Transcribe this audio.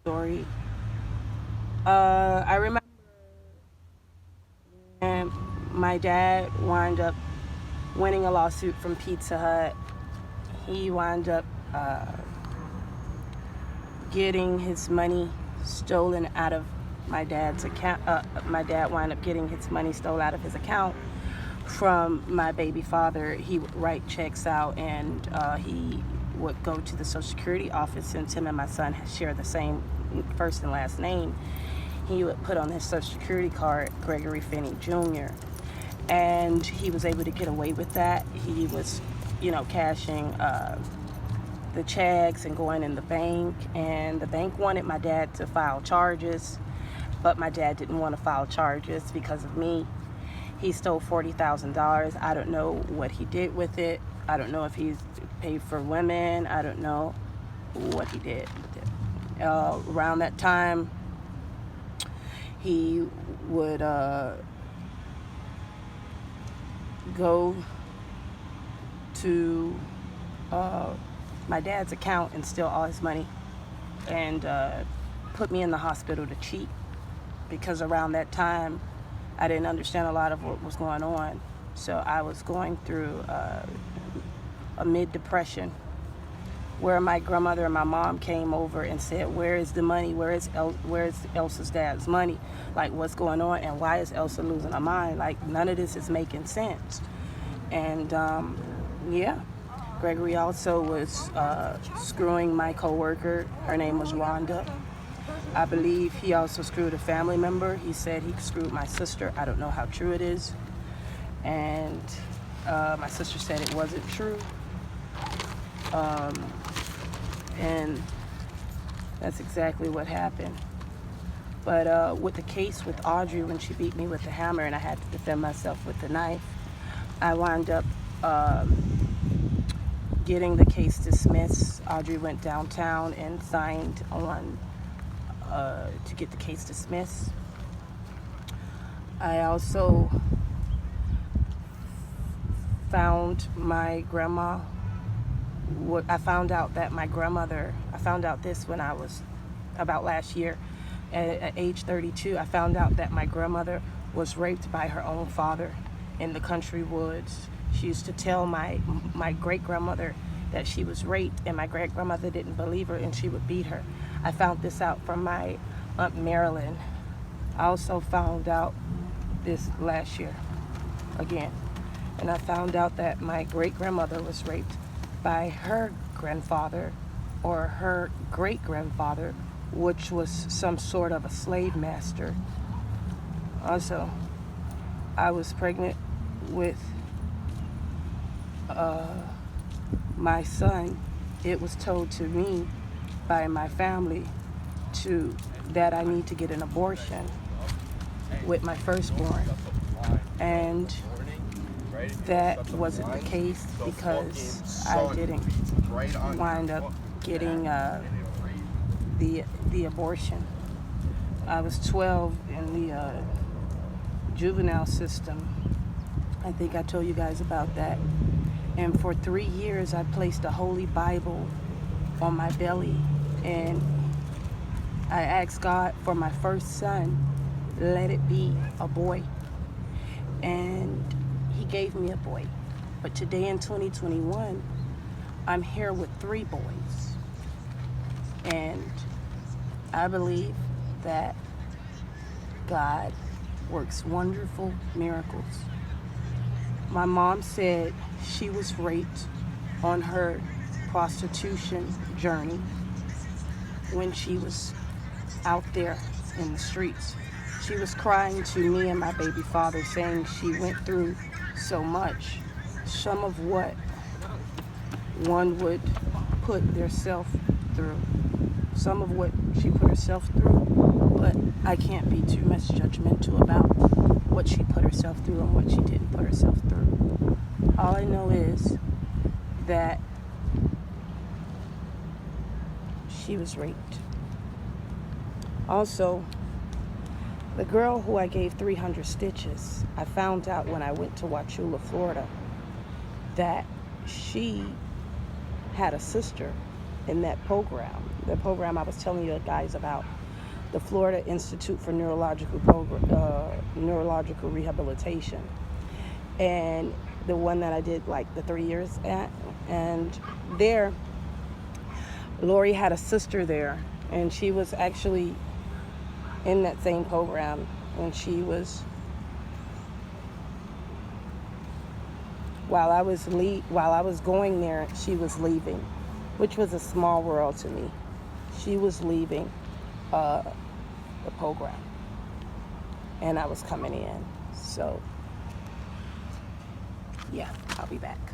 story. I remember when my dad wound up winning a lawsuit from Pizza Hut. He wound up getting his money stolen out of my dad's account. My dad wound up getting his money stolen out of his account from my baby father. He would write checks out, and he would go to the Social Security office, since him and my son share the same first and last name. He would put on his Social Security card Gregory Finney Jr. And he was able to get away with that. He was, cashing the checks and going in the bank, and the bank wanted my dad to file charges, but my dad didn't want to file charges because of me. He stole $40,000. I don't know what he did with it. I don't know if he's paid for women. I don't know what he did with it. Around that time, he would go to my dad's account and steal all his money, and put me in the hospital to cheat, because around that time I didn't understand a lot of what was going on. So I was going through a mid-depression, where my grandmother and my mom came over and said, where is the money? Where is Elsa's dad's money? Like, what's going on? And why is Elsa losing her mind? Like, none of this is making sense. And yeah, Gregory also was screwing my coworker. Her name was Rhonda. I believe he also screwed a family member. He said he screwed my sister. I don't know how true it is. And my sister said it wasn't true. And that's exactly what happened. But with the case with Audrey, when she beat me with the hammer and I had to defend myself with the knife, I wound up getting the case dismissed. Audrey went downtown and signed on to get the case dismissed. I also found my grandma. I found out that my grandmother, I found out this when I was about last year, at age 32, I found out that my grandmother was raped by her own father in the country woods. She used to tell my great-grandmother that she was raped, and my great-grandmother didn't believe her, and she would beat her. I found this out from my Aunt Marilyn. I also found out this last year again, and I found out that my great-grandmother was raped by her grandfather, or her great-grandfather, which was some sort of a slave master. Also, I was pregnant with my son. It was told to me by my family that I need to get an abortion with my firstborn, and that wasn't the case, because I didn't wind up getting the abortion. I was 12 in the juvenile system. I think I told you guys about that. And for 3 years, I placed a Holy Bible on my belly, and I asked God for my first son, let it be a boy. And He gave me a boy. But today in 2021, I'm here with 3 boys. And I believe that God works wonderful miracles. My mom said she was raped on her prostitution journey when she was out there in the streets. She was crying to me and my baby father, saying she went through so much. Some of what one would put theirself through. Some of what she put herself through, but I can't be too much judgmental about what she put herself through and what she didn't put herself through. All I know is that she was raped. Also, the girl who I gave 300 stitches, I found out when I went to Wauchula, Florida, that she had a sister in that program, the program I was telling you guys about, the Florida Institute for Neurological Rehabilitation, and the one that I did like the 3 years at. And there, Lori had a sister there, and she was actually in that same program, and she was, while I was going there, she was leaving, which was a small world to me. She was leaving the program, and I was coming in. So yeah, I'll be back.